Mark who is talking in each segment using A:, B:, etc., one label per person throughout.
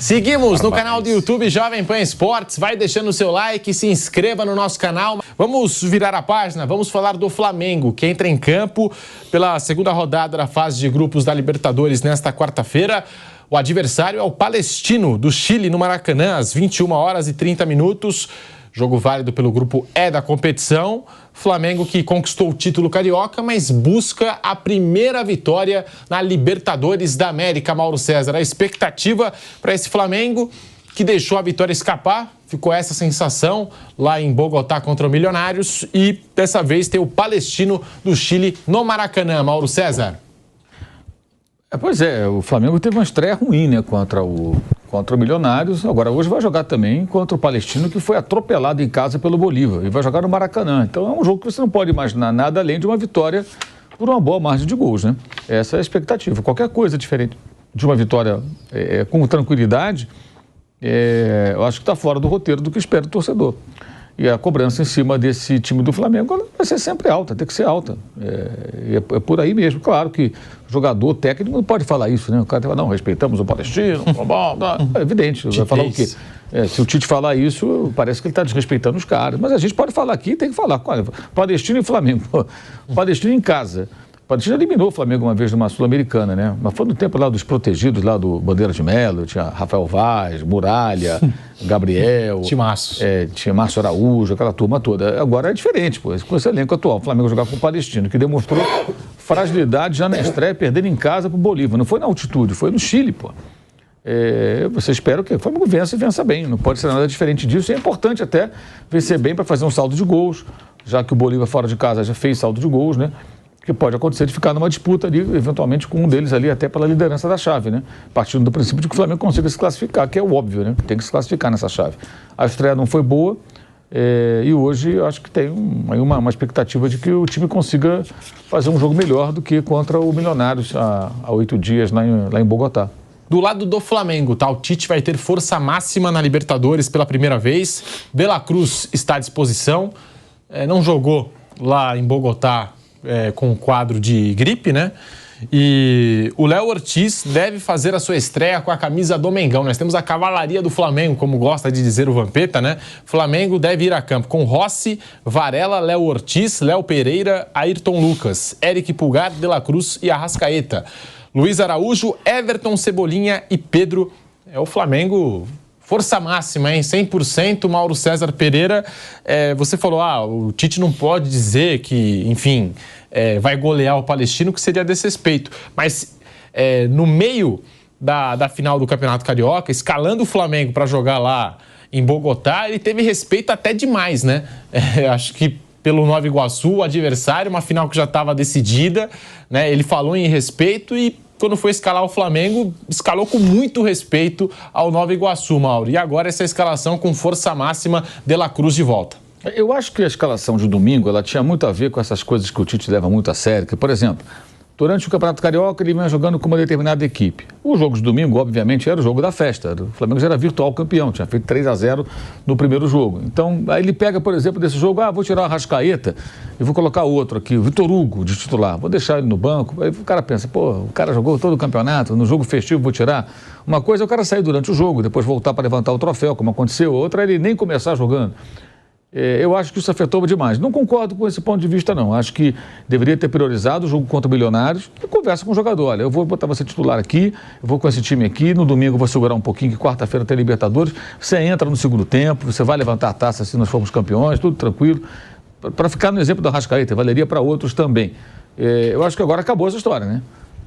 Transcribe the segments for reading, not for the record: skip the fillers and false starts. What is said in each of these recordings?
A: Seguimos no canal do YouTube Jovem Pan Esportes. Vai deixando o seu like, se inscreva no nosso canal. Vamos virar a página, vamos falar do Flamengo, que entra em campo pela segunda rodada da fase de grupos da Libertadores nesta quarta-feira. O adversário é o Palestino, do Chile, no Maracanã, às 21h30. Jogo válido pelo grupo E da competição. Flamengo que conquistou o título carioca, mas busca a primeira vitória na Libertadores da América, Mauro César. A expectativa para esse Flamengo, que deixou a vitória escapar, ficou essa sensação lá em Bogotá contra o Milionários, e dessa vez tem o Palestino do Chile no Maracanã, Mauro César.
B: Pois é, o Flamengo teve uma estreia ruim, né, contra o Milionários. Agora, hoje vai jogar também contra o Palestino, que foi atropelado em casa pelo Bolívar, e vai jogar no Maracanã. Então é um jogo que você não pode imaginar nada além de uma vitória por uma boa margem de gols, né? Essa é a expectativa. Qualquer coisa diferente de uma vitória com tranquilidade, eu acho que está fora do roteiro do que espera o torcedor. E a cobrança em cima desse time do Flamengo, ela vai ser sempre alta, tem que ser alta. É por aí mesmo. Claro que jogador técnico não pode falar isso, né? O cara fala, não, respeitamos o Palestino, é evidente. Vai falar o quê? Se o Tite falar isso, parece que ele está desrespeitando os caras. Mas a gente pode falar aqui, tem que falar. Olha, Palestino e Flamengo. Palestino em casa. O Palestino eliminou o Flamengo uma vez numa Sul-Americana, né? Mas foi no tempo lá dos protegidos, lá do Bandeira de Melo, tinha Rafael Vaz, Muralha, Gabriel.
A: Timaços.
B: Tinha Márcio Araújo, aquela turma toda. Agora é diferente, pô. Com esse elenco atual, o Flamengo jogar com o Palestino, que demonstrou fragilidade já na estreia, perdendo em casa pro Bolívar. Não foi na altitude, foi no Chile, pô. Você espera que o Flamengo vença e vença bem. Não pode ser nada diferente disso. E é importante até vencer bem para fazer um saldo de gols, já que o Bolívar fora de casa já fez saldo de gols, né? Que pode acontecer de ficar numa disputa ali, eventualmente com um deles ali, até pela liderança da chave, né? Partindo do princípio de que o Flamengo consiga se classificar, que é o óbvio, né? Tem que se classificar nessa chave. A estreia não foi boa, e hoje eu acho que tem uma expectativa de que o time consiga fazer um jogo melhor do que contra o Milionários há 8 dias lá em Bogotá.
A: Do lado do Flamengo, tá? O Tite vai ter força máxima na Libertadores pela primeira vez. De La Cruz está à disposição. Não jogou lá em Bogotá com o quadro de gripe, né? E o Léo Ortiz deve fazer a sua estreia com a camisa do Mengão. Nós temos a cavalaria do Flamengo, como gosta de dizer o Vampeta, né? Flamengo deve ir a campo com Rossi, Varela, Léo Ortiz, Léo Pereira, Ayrton Lucas, Eric Pulgar, De La Cruz e Arrascaeta. Luiz Araújo, Everton, Cebolinha e Pedro. É o Flamengo... Força máxima, hein? 100%, Mauro César Pereira. Você falou, o Tite não pode dizer que, enfim, vai golear o Palestino, que seria desrespeito. Mas no meio da final do Campeonato Carioca, escalando o Flamengo para jogar lá em Bogotá, ele teve respeito até demais, né? Acho que pelo Nova Iguaçu, o adversário, uma final que já estava decidida, né? Ele falou em respeito e... Quando foi escalar o Flamengo, escalou com muito respeito ao Nova Iguaçu, Mauro. E agora essa escalação com força máxima, De La Cruz de volta.
B: Eu acho que a escalação de domingo, ela tinha muito a ver com essas coisas que o Tite leva muito a sério. Que, por exemplo, durante o Campeonato Carioca, ele vinha jogando com uma determinada equipe. O jogo de domingo, obviamente, era o jogo da festa. O Flamengo já era virtual campeão, tinha feito 3-0 no primeiro jogo. Então, aí ele pega, por exemplo, desse jogo, vou tirar o Arrascaeta e vou colocar outro aqui, o Vitor Hugo, de titular. Vou deixar ele no banco. Aí o cara pensa, o cara jogou todo o campeonato, no jogo festivo vou tirar. Uma coisa é o cara sair durante o jogo, depois voltar para levantar o troféu, como aconteceu. Outra é ele nem começar jogando. Eu acho que isso afetou demais. Não concordo com esse ponto de vista, não. Acho que deveria ter priorizado o jogo contra o Milionários e conversa com o jogador. Olha, eu vou botar você titular aqui, eu vou com esse time aqui, no domingo eu vou segurar um pouquinho, que quarta-feira tem Libertadores. Você entra no segundo tempo, você vai levantar a taça se nós formos campeões, tudo tranquilo. Para ficar no exemplo do Arrascaeta, valeria para outros também. Eu acho que agora acabou essa história, né?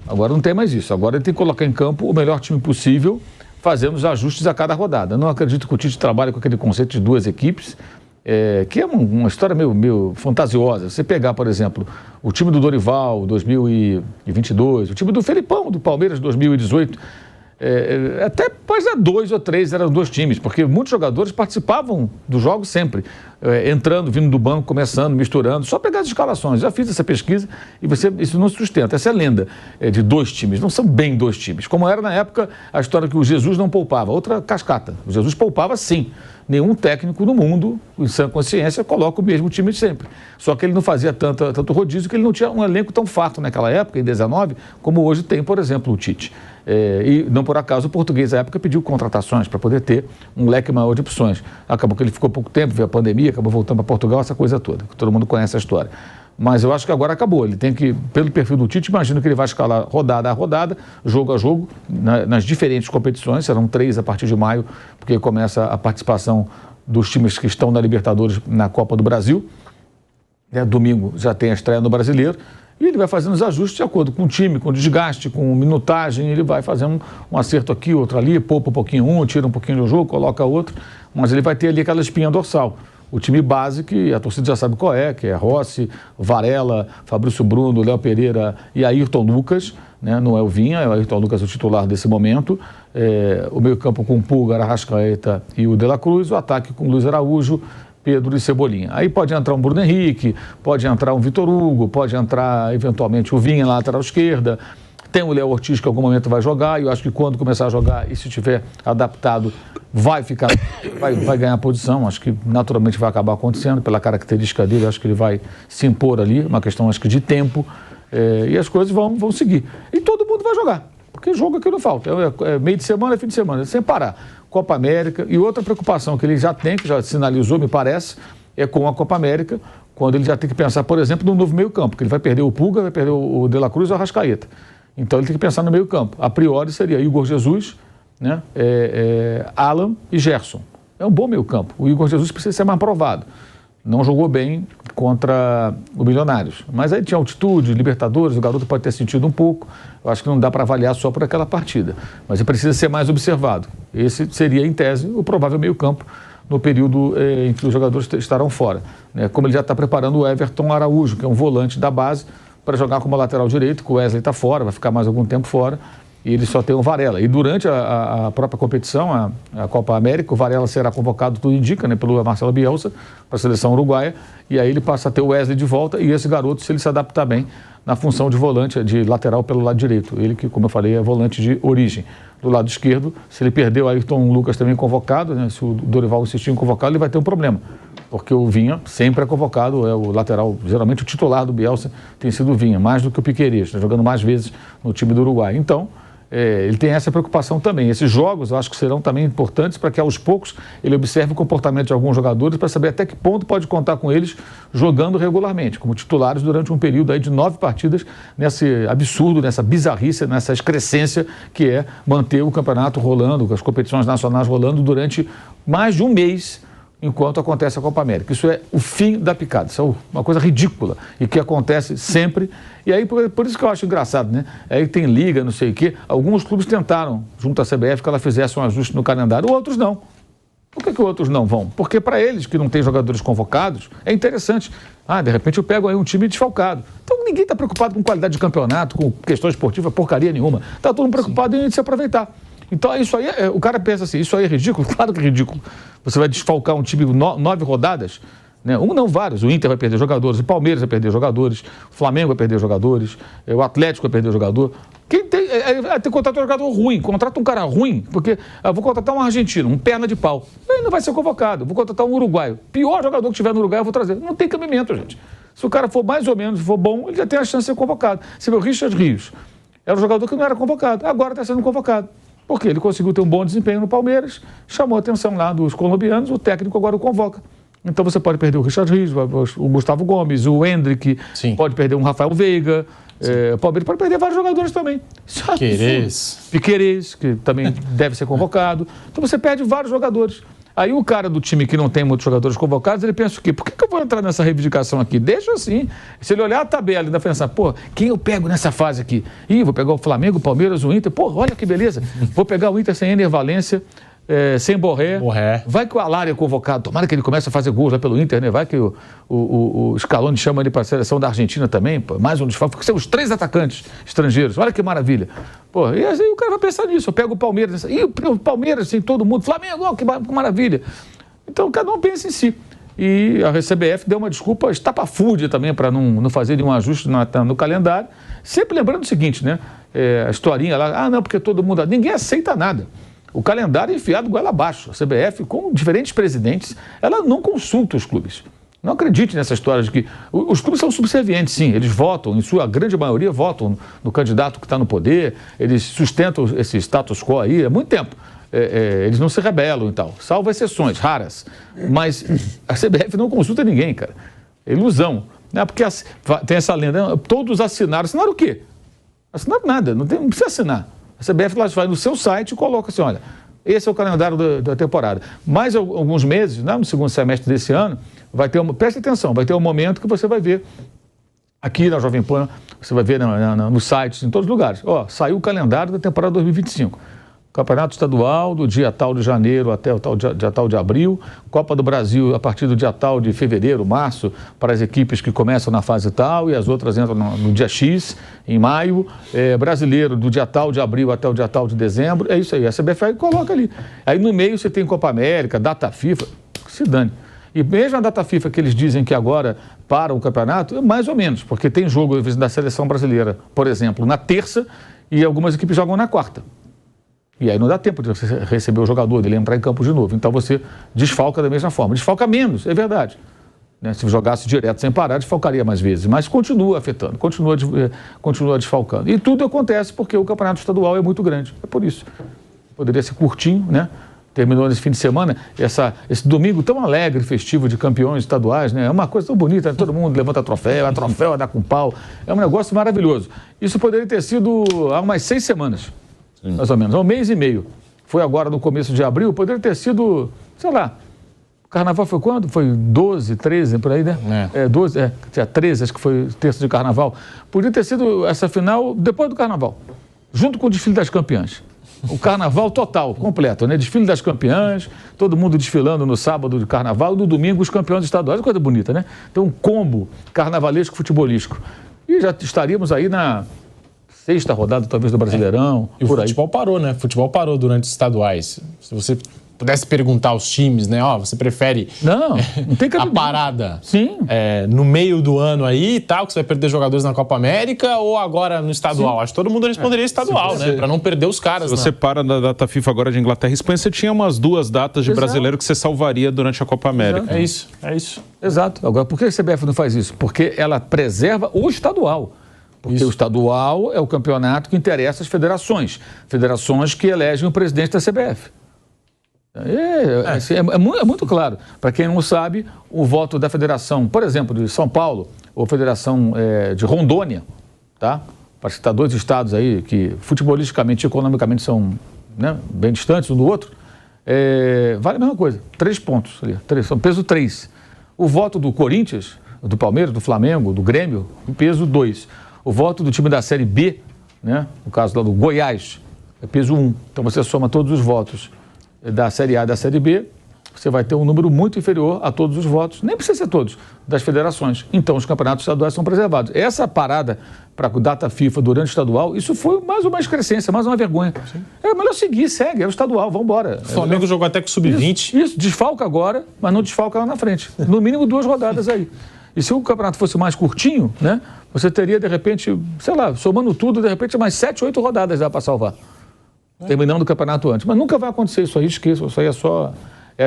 B: Agora não tem mais isso. Agora ele tem que colocar em campo o melhor time possível, fazendo os ajustes a cada rodada. Não acredito que o Tite trabalhe com aquele conceito de 2 equipes, que é uma história meio fantasiosa. Você pegar, por exemplo, o time do Dorival, 2022, o time do Felipão, do Palmeiras, 2018, até após 2 ou 3 eram 2 times, porque muitos jogadores participavam do jogo sempre, entrando, vindo do banco, começando, misturando, só pegar as escalações. Já fiz essa pesquisa e isso não se sustenta. Essa é a lenda de 2 times, não são bem 2 times, como era na época a história que o Jesus não poupava, outra cascata. O Jesus poupava sim. Nenhum técnico no mundo, em sã consciência, coloca o mesmo time de sempre. Só que ele não fazia tanto rodízio, que ele não tinha um elenco tão farto naquela época, em 19, como hoje tem, por exemplo, o Tite. E não por acaso o português, à época, pediu contratações para poder ter um leque maior de opções. Acabou que ele ficou pouco tempo, veio a pandemia, acabou voltando para Portugal, essa coisa toda. Todo mundo conhece a história. Mas eu acho que agora acabou. Ele tem que, pelo perfil do Tite, imagino que ele vai escalar rodada a rodada, jogo a jogo, nas diferentes competições. Serão 3 a partir de maio, porque começa a participação dos times que estão na Libertadores na Copa do Brasil. Domingo já tem a estreia no Brasileiro. E ele vai fazendo os ajustes de acordo com o time, com o desgaste, com minutagem. Ele vai fazendo um acerto aqui, outro ali, poupa um pouquinho um, tira um pouquinho do jogo, coloca outro. Mas ele vai ter ali aquela espinha dorsal. O time base, que a torcida já sabe qual é, que é Rossi, Varela, Fabrício Bruno, Léo Pereira e Ayrton Lucas, né? Não é o Vinha, é o Ayrton Lucas o titular desse momento. O meio-campo com Pulgar, Arrascaeta e o De La Cruz, o ataque com Luiz Araújo, Pedro e Cebolinha. Aí pode entrar um Bruno Henrique, pode entrar um Vitor Hugo, pode entrar eventualmente o Vinha na lateral esquerda. Tem o Léo Ortiz que em algum momento vai jogar, e eu acho que quando começar a jogar e se estiver adaptado, vai ganhar posição. Acho que naturalmente vai acabar acontecendo pela característica dele. Acho que ele vai se impor ali, uma questão acho que de tempo, e as coisas vão seguir. E todo mundo vai jogar, porque jogo aqui não falta. É meio de semana, fim de semana, sem parar. Copa América. E outra preocupação que ele já tem, que já sinalizou, me parece, é com a Copa América, quando ele já tem que pensar, por exemplo, no novo meio-campo, que ele vai perder o Pulga, vai perder o De La Cruz e o Arrascaeta. Então ele tem que pensar no meio-campo. A priori seria Igor Jesus, né? Alan e Gerson. É um bom meio-campo. O Igor Jesus precisa ser mais aprovado. Não jogou bem contra o Milionários. Mas aí tinha altitude, Libertadores, o garoto pode ter sentido um pouco. Eu acho que não dá para avaliar só por aquela partida. Mas ele precisa ser mais observado. Esse seria, em tese, o provável meio-campo no período em que os jogadores estarão fora. Como ele já está preparando o Everton Araújo, que é um volante da base, para jogar como lateral direito, que o Wesley está fora, vai ficar mais algum tempo fora, e ele só tem o Varela. E durante a própria competição, a Copa América, o Varela será convocado, tudo indica, pelo Marcelo Bielsa, para a seleção uruguaia, e aí ele passa a ter o Wesley de volta, e esse garoto, se ele se adaptar bem na função de volante, de lateral pelo lado direito. Ele que, como eu falei, é volante de origem. Do lado esquerdo, se ele perder o Ayrton Lucas também convocado, se o Dorival insistir em convocá-lo, ele vai ter um problema. Porque o Vinha sempre é convocado, é o lateral, geralmente o titular do Bielsa tem sido o Vinha, mais do que o Piquerez, jogando mais vezes no time do Uruguai. Então, ele tem essa preocupação também. Esses jogos, eu acho que serão também importantes para que, aos poucos, ele observe o comportamento de alguns jogadores para saber até que ponto pode contar com eles jogando regularmente, como titulares durante um período aí de 9 partidas, nesse absurdo, nessa bizarrice, nessa excrescência que é manter o campeonato rolando, as competições nacionais rolando durante mais de um mês, enquanto acontece a Copa América. Isso é o fim da picada, isso é uma coisa ridícula e que acontece sempre. E aí, por isso que eu acho engraçado, né? Aí tem liga, não sei o quê. Alguns clubes tentaram, junto à CBF, que ela fizesse um ajuste no calendário, outros não. Por que outros não vão? Porque para eles, que não têm jogadores convocados, é interessante. De repente eu pego aí um time desfalcado. Então ninguém está preocupado com qualidade de campeonato, com questão esportiva, porcaria nenhuma. Está todo mundo preocupado em se aproveitar. Então, isso aí, o cara pensa assim, isso aí é ridículo? Claro que é ridículo. Você vai desfalcar um time 9 rodadas, né? Não, vários. O Inter vai perder jogadores, o Palmeiras vai perder jogadores, o Flamengo vai perder jogadores, o Atlético vai perder jogador. Quem tem que contratar um jogador ruim, contrata um cara ruim, porque vou contratar um argentino, um perna de pau. Ele não vai ser convocado. Vou contratar um uruguaio. Pior jogador que tiver no Uruguai eu vou trazer. Não tem cabimento, gente. Se o cara for mais ou menos, for bom, ele já tem a chance de ser convocado. Você vê o Richard Rios, era um jogador que não era convocado, agora está sendo convocado. Porque ele conseguiu ter um bom desempenho no Palmeiras, chamou a atenção lá dos colombianos, o técnico agora o convoca. Então você pode perder o Richard Rios, o Gustavo Gomes, o Hendrick, pode perder um Rafael Veiga, o Palmeiras pode perder vários jogadores também. Piquerez, que também deve ser convocado. Então você perde vários jogadores. Aí o cara do time que não tem muitos jogadores convocados, ele pensa o quê? Por que eu vou entrar nessa reivindicação aqui? Deixa assim. Se ele olhar a tabela e ainda pensar, quem eu pego nessa fase aqui? Vou pegar o Flamengo, o Palmeiras, o Inter. Olha que beleza. Vou pegar o Inter sem Ener Valencia, sem Borré. Vai que o Alário é convocado. Tomara que ele comece a fazer gols lá pelo Inter, né? Vai que o Scaloni chama ele para a seleção da Argentina também. Mais um desfalque. Porque são os 3 atacantes estrangeiros. Olha que maravilha. E aí o cara vai pensar nisso. Eu pego o Palmeiras. O Palmeiras, assim, todo mundo. Flamengo, que maravilha. Então cada um pensa em si. E a CBF deu uma desculpa estapafúrdia também para não fazer nenhum ajuste no calendário. Sempre lembrando o seguinte, né? A historinha lá, não, porque todo mundo... Ninguém aceita nada. O calendário é enfiado goela abaixo. A CBF, com diferentes presidentes, ela não consulta os clubes. Não acredite nessa história de que... Os clubes são subservientes, sim. Eles votam, em sua grande maioria, votam no candidato que está no poder. Eles sustentam esse status quo aí há muito tempo. Eles não se rebelam e tal. Salvo exceções raras. Mas a CBF não consulta ninguém, cara. É ilusão. Né? Porque tem essa lenda. Todos assinaram. Assinaram o quê? Assinaram nada. Não precisa assinar. A CBF lá vai no seu site e coloca assim, olha, esse é o calendário da temporada. Mais alguns meses, no segundo semestre desse ano, vai ter preste atenção, vai ter um momento que você vai ver aqui na Jovem Pan, você vai ver nos sites, em todos os lugares. Ó, saiu o calendário da temporada 2025. Campeonato Estadual do dia tal de janeiro até o dia tal de abril, Copa do Brasil a partir do dia tal de fevereiro, março, para as equipes que começam na fase tal e as outras entram no dia X, em maio, brasileiro do dia tal de abril até o dia tal de dezembro, é isso aí, a CBF coloca ali. Aí no meio você tem Copa América, data FIFA, se dane. E mesmo a data FIFA que eles dizem que agora para o campeonato, mais ou menos, porque tem jogo da seleção brasileira, por exemplo, na terça e algumas equipes jogam na quarta. E aí não dá tempo de você receber o jogador, dele entrar em campo de novo. Então você desfalca da mesma forma. Desfalca menos, é verdade. Né? Se jogasse direto sem parar, desfalcaria mais vezes. Mas continua afetando, continua desfalcando. E tudo acontece porque o campeonato estadual é muito grande. É por isso. Poderia ser curtinho, né? Terminou nesse fim de semana, esse domingo tão alegre, festivo de campeões estaduais, né? É uma coisa tão bonita, né? Todo mundo levanta troféu, a troféu dá com pau. É um negócio maravilhoso. Isso poderia ter sido há umas 6 semanas. Sim. Mais ou menos, há um mês e meio. Foi agora no começo de abril, poderia ter sido, sei lá, o carnaval foi quando? Foi 12, 13, por aí, né? 12, tinha 13, acho que foi terça de carnaval. Podia ter sido essa final depois do carnaval, junto com o desfile das campeãs. O carnaval total, completo, né? Desfile das campeãs, todo mundo desfilando no sábado de carnaval e no domingo os campeões estaduais, coisa bonita, né? Então um combo carnavalesco futebolístico. E já estaríamos aí na 6ª rodada, talvez, do Brasileirão.
A: E o futebol parou, né? O futebol parou durante os estaduais. Se você pudesse perguntar aos times, né? Ó, você prefere
B: não tem
A: a parada
B: Sim.
A: No meio do ano aí e tal, que você vai perder jogadores na Copa América ou agora no estadual? Sim. Acho que todo mundo responderia estadual, né? Pra não perder os caras.
C: Se você para na data FIFA agora de Inglaterra e Espanha, você tinha umas 2 datas de brasileiro que você salvaria durante a Copa América.
A: Exato. É isso.
B: Exato. Agora, por que a CBF não faz isso? Porque ela preserva o estadual. Porque o estadual é o campeonato que interessa às federações. Federações que elegem o presidente da CBF. É muito claro. Para quem não sabe, o voto da federação, por exemplo, de São Paulo, ou federação de Rondônia, tá? Para citar 2 estados aí que futebolisticamente e economicamente são, né, bem distantes um do outro, vale a mesma coisa. 3 pontos ali. São peso 3. O voto do Corinthians, do Palmeiras, do Flamengo, do Grêmio, peso 2. O voto do time da Série B, né, no caso lá do Goiás, é peso 1. Então você soma todos os votos da Série A e da Série B, você vai ter um número muito inferior a todos os votos, nem precisa ser todos, das federações. Então os campeonatos estaduais são preservados. Essa parada para a data FIFA durante o estadual, isso foi mais uma excrescência, mais uma vergonha. Sim. É melhor seguir, segue, é o estadual, vamos embora.
A: O Flamengo jogou até com sub-20.
B: Isso, desfalca agora, mas não desfalca lá na frente. No mínimo 2 rodadas aí. E se o campeonato fosse mais curtinho, né, você teria, de repente, sei lá, somando tudo, de repente, mais 7, 8 rodadas dá para salvar. Terminando o campeonato antes. Mas nunca vai acontecer isso aí, esqueça. Isso aí é só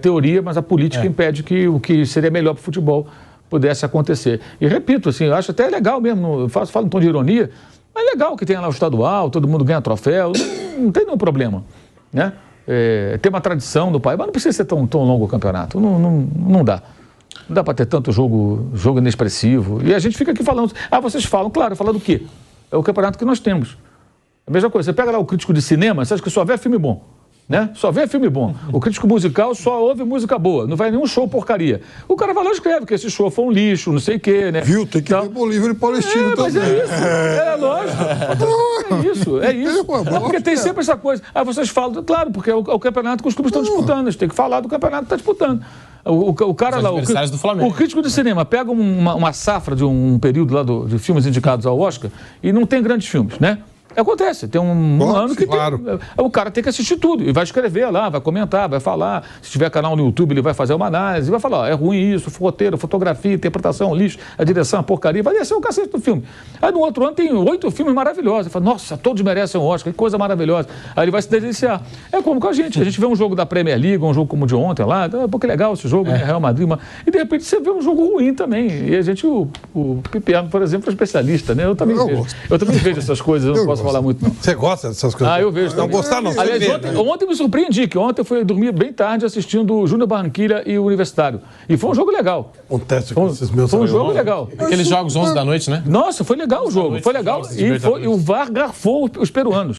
B: teoria, mas a política impede que o que seria melhor para o futebol pudesse acontecer. E repito, assim, eu acho até legal mesmo, eu falo em tom de ironia, mas é legal que tenha lá o estadual, todo mundo ganha troféu, não tem nenhum problema, né? Tem uma tradição do país, mas não precisa ser tão longo o campeonato, não dá. Não dá para ter tanto jogo inexpressivo. E a gente fica aqui falando. Vocês falam, claro, falar do quê? É o campeonato que nós temos. A mesma coisa, você pega lá o crítico de cinema, você acha que só vê filme bom, né? Só vê filme bom. O crítico musical só ouve música boa, não vai nenhum show porcaria. O cara vai lá e escreve que esse show foi um lixo, não sei o quê, né?
D: Viu? Tem que ver Bolívar e Palestina também.
B: Mas é isso, lógico. É isso. Porque tem sempre essa coisa. Vocês falam, claro, porque é o campeonato que os clubes estão disputando, eles têm que falar do campeonato que está disputando. O cara lá, o crítico de cinema, pega uma safra de um período lá de filmes indicados ao Oscar e não tem grandes filmes, né? Acontece, tem um ano que
D: claro.
B: o cara tem que assistir tudo e vai escrever lá, vai comentar, vai falar. Se tiver canal no YouTube, ele vai fazer uma análise, vai falar, é ruim isso, roteiro, fotografia, interpretação, lixo, a direção, a porcaria, vai descer o cacete do filme. Aí no outro ano tem 8 filmes maravilhosos, ele fala, nossa, todos merecem um Oscar, que coisa maravilhosa. Aí ele vai se deliciar. É como com a gente vê um jogo da Premier League, um jogo como o de ontem lá, pô, que legal esse jogo, Real Madrid, e de repente você vê um jogo ruim também. E a gente, o Pipiano, por exemplo, é especialista, né? Eu também vejo essas coisas, eu não posso falar muito, não.
D: Você gosta dessas coisas?
B: Eu vejo.
D: Não gostar, não.
B: Aliás, ontem me surpreendi, que ontem eu fui dormir bem tarde assistindo o Júnior Barranquilla e o Universitário. E foi um jogo legal.
D: Acontece com esses meus
B: Foi um jogo legal.
A: Aqueles jogos 11 da noite, né?
B: Nossa, foi legal o jogo. Foi legal. E o VAR garfou os peruanos.